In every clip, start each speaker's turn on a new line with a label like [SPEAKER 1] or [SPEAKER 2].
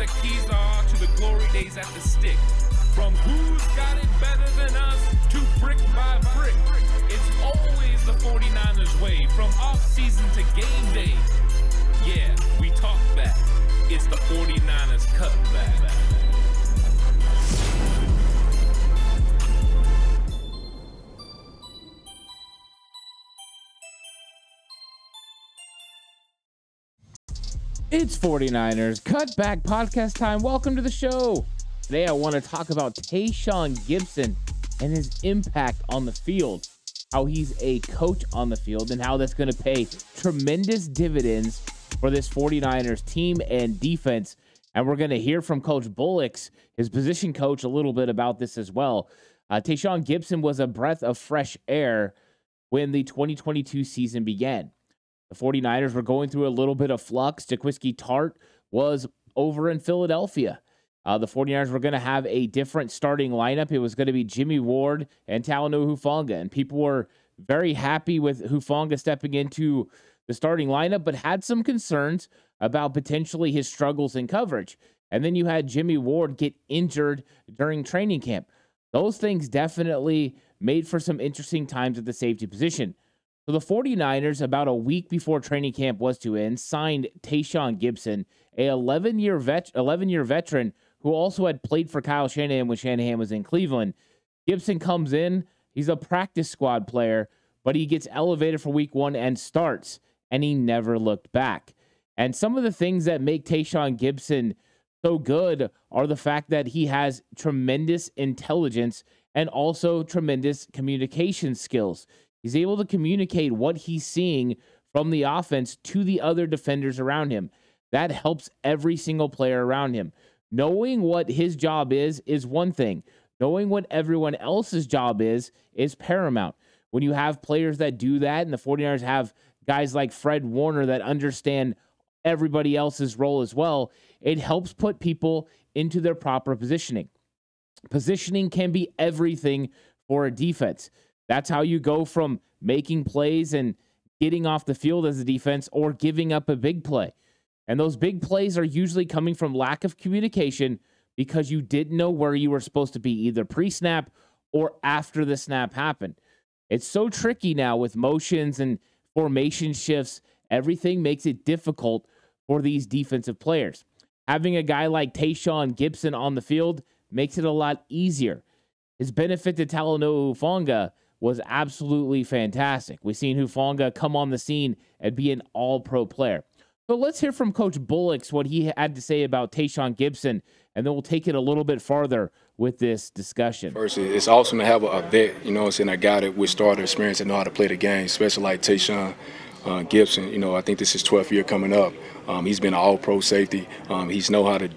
[SPEAKER 1] the keys are to the glory days at the stick. From who's got it better than us to brick by brick. It's always the 49ers way, from off-season to game day. Yeah, we talk back. It's the 49ers Cutback.
[SPEAKER 2] It's 49ers Cutback Podcast time. Welcome to the show. Today I want to talk about Tashaun Gipson and his impact on the field, how he's a coach on the field, and how that's going to pay tremendous dividends for this 49ers team and defense. And we're going to hear from Coach Bullocks, his position coach, a little bit about this as well. Tashaun Gipson was a breath of fresh air when the 2022 season began. The 49ers were going through a little bit of flux. Jaquiski Tartt was over in Philadelphia. The 49ers were going to have a different starting lineup. It was going to be Jimmy Ward and Talanoa Hufanga. And people were very happy with Hufanga stepping into the starting lineup, but had some concerns about potentially his struggles in coverage. And then you had Jimmy Ward get injured during training camp. Those things definitely made for some interesting times at the safety position. So the 49ers, about a week before training camp was to end, signed Tashaun Gipson, a 11-year veteran who also had played for Kyle Shanahan when Shanahan was in Cleveland. Gipson comes in, he's a practice squad player, but he gets elevated for week one and starts, and he never looked back. And some of the things that make Tashaun Gipson so good are the fact that he has tremendous intelligence and also tremendous communication skills. He's able to communicate what he's seeing from the offense to the other defenders around him. That helps every single player around him. Knowing what his job is one thing. Knowing what everyone else's job is paramount. When you have players that do that, and the 49ers have guys like Fred Warner that understand everybody else's role as well, it helps put people into their proper positioning. Positioning can be everything for a defense. That's how you go from making plays and getting off the field as a defense or giving up a big play. And those big plays are usually coming from lack of communication because you didn't know where you were supposed to be, either pre-snap or after the snap happened. It's so tricky now with motions and formation shifts. Everything makes it difficult for these defensive players. Having a guy like Tashaun Gipson on the field makes it a lot easier. His benefit to Talanoa Hufanga was absolutely fantastic. We've seen Hufanga come on the scene and be an all-pro player. So let's hear from Coach Bullocks what he had to say about Tashaun Gipson, and then we'll take it a little bit farther with this discussion.
[SPEAKER 3] First, it's awesome to have a vet, a guy that with starter experience and know how to play the game, especially like Tashaun Gipson. I think this is his 12th year coming up. He's been an all-pro safety. He know how to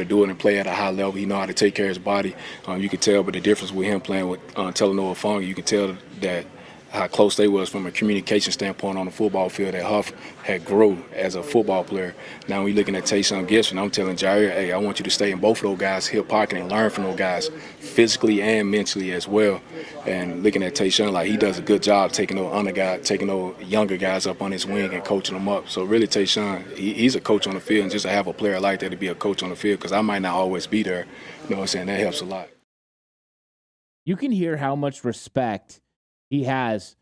[SPEAKER 3] do it and play at a high level. He know how to take care of his body. You can tell, but the difference with him playing with Talanoa Hufanga, you can tell that how close they was from a communication standpoint on the football field, that Huff had grown as a football player. Now we're looking at Tashaun Gipson. I'm telling Ji'air, hey, I want you to stay in both of those guys' hip pocket and learn from those guys physically and mentally as well. And looking at Tayshaun, like he does a good job taking those younger guys up on his wing and coaching them up. So really Tayshaun, he's a coach on the field, and just to have a player like that to be a coach on the field, because I might not always be there, that helps a lot.
[SPEAKER 2] You can hear how much respect he has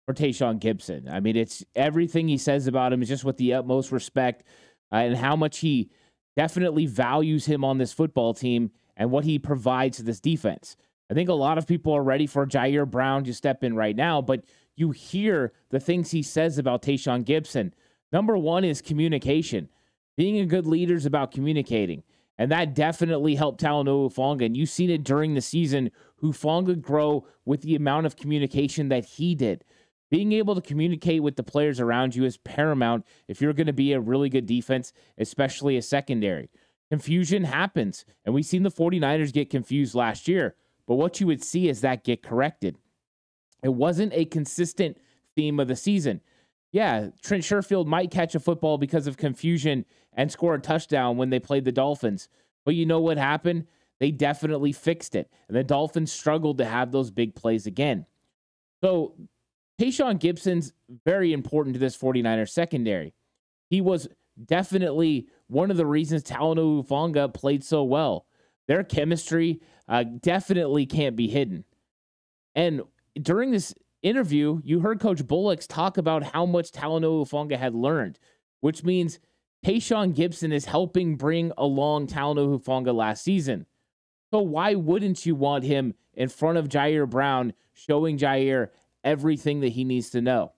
[SPEAKER 2] for Tashaun Gipson. I mean, it's everything he says about him is just with the utmost respect, and how much he definitely values him on this football team and what he provides to this defense. I think a lot of people are ready for Ji'air Brown to step in right now, but you hear the things he says about Tashaun Gipson. Number one is communication. Being a good leader is about communicating. And that definitely helped Talanoa Hufanga. And you've seen it during the season, Hufanga grow with the amount of communication that he did. Being able to communicate with the players around you is paramount if you're going to be a really good defense, especially a secondary. Confusion happens, and we've seen the 49ers get confused last year. But what you would see is that get corrected. It wasn't a consistent theme of the season. Yeah, Trent Sherfield might catch a football because of confusion and score a touchdown when they played the Dolphins. But you know what happened? They definitely fixed it. And the Dolphins struggled to have those big plays again. So Tashaun Gipson's very important to this 49ers secondary. He was definitely one of the reasons Talanoa Hufanga played so well. Their chemistry definitely can't be hidden. And during this interview, you heard Coach Bullocks talk about how much Talanoa Hufanga had learned, which means Tayshaun Gibson is helping bring along Talanoa Hufanga last season. So why wouldn't you want him in front of Ji'air Brown, showing Ji'air everything that he needs to know?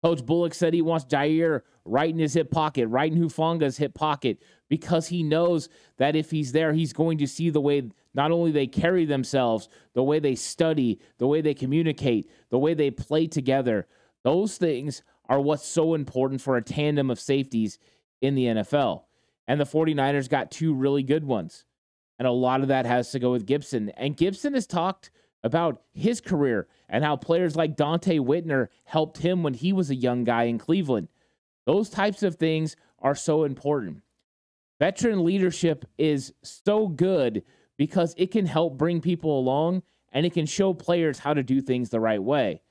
[SPEAKER 2] Coach Bullock said he wants Ji'air right in his hip pocket, right in Hufanga's hip pocket, because he knows that if he's there, he's going to see the way not only they carry themselves, the way they study, the way they communicate, the way they play together. Those things are what's so important for a tandem of safeties in the NFL. And the 49ers got two really good ones. And a lot of that has to go with Gibson. And Gibson has talked about his career and how players like Dante Whitner helped him when he was a young guy in Cleveland. Those types of things are so important. Veteran leadership is so good because it can help bring people along and it can show players how to do things the right way.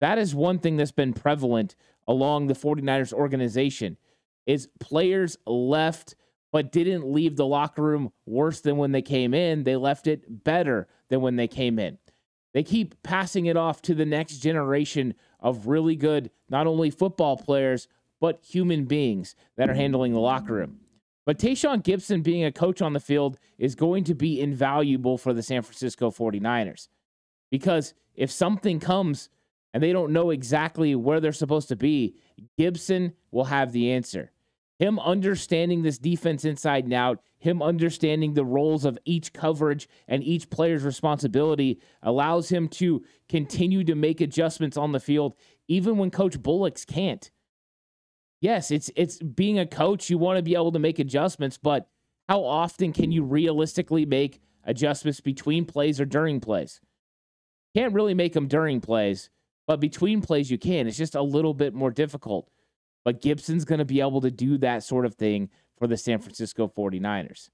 [SPEAKER 2] That is one thing that's been prevalent along the 49ers organization, is players left but didn't leave the locker room worse than when they came in. They left it better than when they came in. They keep passing it off to the next generation of really good, not only football players, but human beings that are handling the locker room. But Tashaun Gipson being a coach on the field is going to be invaluable for the San Francisco 49ers. Because if something comes and they don't know exactly where they're supposed to be, Gibson will have the answer. Him understanding this defense inside and out, him understanding the roles of each coverage and each player's responsibility allows him to continue to make adjustments on the field, even when Coach Bullocks can't. Yes, it's being a coach, you want to be able to make adjustments, but how often can you realistically make adjustments between plays or during plays? Can't really make them during plays, but between plays you can. It's just a little bit more difficult. But Gibson's going to be able to do that sort of thing for the San Francisco 49ers.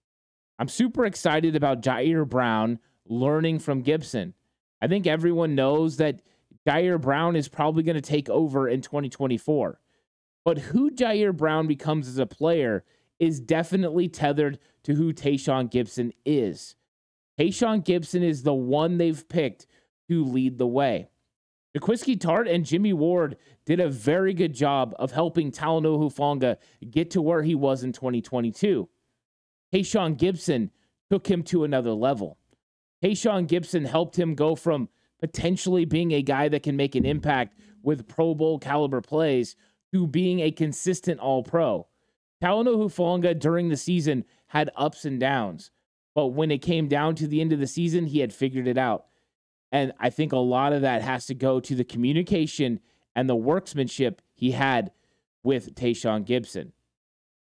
[SPEAKER 2] I'm super excited about Ji'air Brown learning from Gibson. I think everyone knows that Ji'air Brown is probably going to take over in 2024. But who Ji'air Brown becomes as a player is definitely tethered to who Tashaun Gipson is. Tayshawn Gibson is the one they've picked to lead the way. Jaquiski Tartt and Jimmy Ward did a very good job of helping Talanoa Hufanga get to where he was in 2022. Tashaun Gipson took him to another level. Tashaun Gipson helped him go from potentially being a guy that can make an impact with Pro Bowl caliber plays to being a consistent All-Pro. Talanoa Hufanga during the season had ups and downs, but when it came down to the end of the season, he had figured it out. And I think a lot of that has to go to the communication and the workmanship he had with Tashaun Gibson.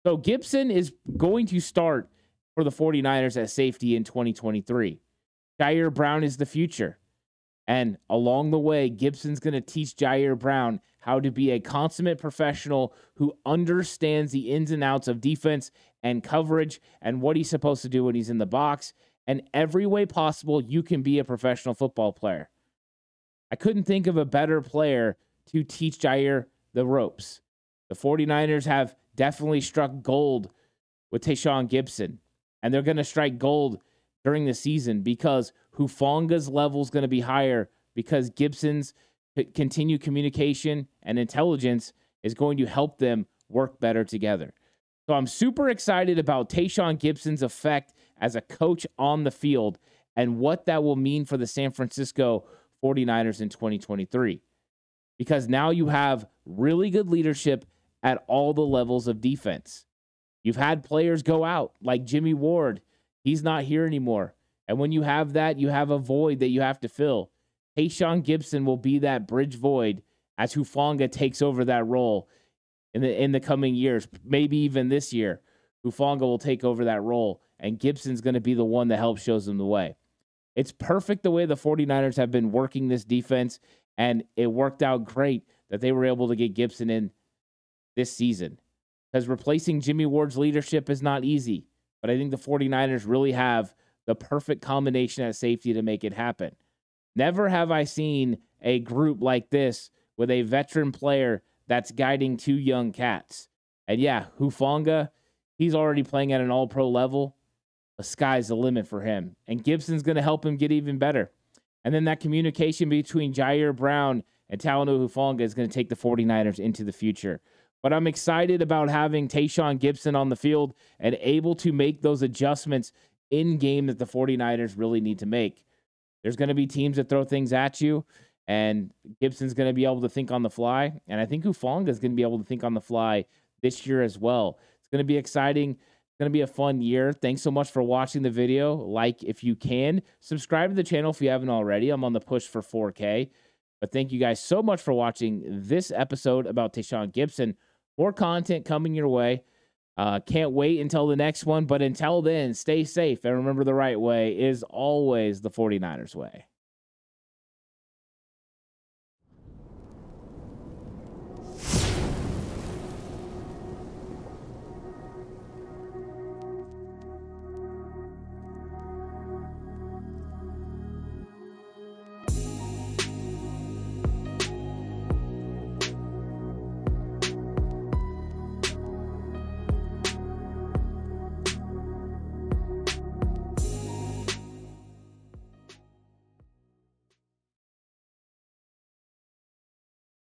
[SPEAKER 2] So Gibson is going to start for the 49ers at safety in 2023. Ji'air Brown is the future. And along the way, Gibson's going to teach Ji'air Brown how to be a consummate professional who understands the ins and outs of defense and coverage and what he's supposed to do when he's in the box. And every way possible, you can be a professional football player. I couldn't think of a better player to teach Ji'air the ropes. The 49ers have definitely struck gold with Tashaun Gipson. And they're going to strike gold during the season because Hufanga's level is going to be higher because Gibson's continued communication and intelligence is going to help them work better together. So I'm super excited about Tashaun Gipson's effect as a coach on the field and what that will mean for the San Francisco 49ers in 2023. Because now you have really good leadership at all the levels of defense. You've had players go out like Jimmy Ward. He's not here anymore. And when you have that, you have a void that you have to fill. Tashaun Gipson will be that bridge void as Hufanga takes over that role in the coming years, maybe even this year. Hufanga will take over that role, and Gibson's going to be the one that helps shows them the way. It's perfect the way the 49ers have been working this defense, and it worked out great that they were able to get Gibson in this season. Because replacing Jimmy Ward's leadership is not easy, but I think the 49ers really have the perfect combination at safety to make it happen. Never have I seen a group like this with a veteran player that's guiding two young cats. And yeah, Hufanga He's already playing at an all-pro level. The sky's the limit for him. And Gibson's going to help him get even better. And then that communication between Ji'air Brown and Talanoa Hufanga is going to take the 49ers into the future. But I'm excited about having Tashaun Gipson on the field and able to make those adjustments in game that the 49ers really need to make. There's going to be teams that throw things at you, and Gibson's going to be able to think on the fly. And I think Hufanga is going to be able to think on the fly this year as well. It's going to be exciting. It's going to be a fun year. Thanks so much for watching the video. Like if you can. Subscribe to the channel if you haven't already. I'm on the push for 4K. But thank you guys so much for watching this episode about Tashaun Gipson. More content coming your way. Can't wait until the next one. But until then, stay safe. And remember, the right way is always the 49ers way.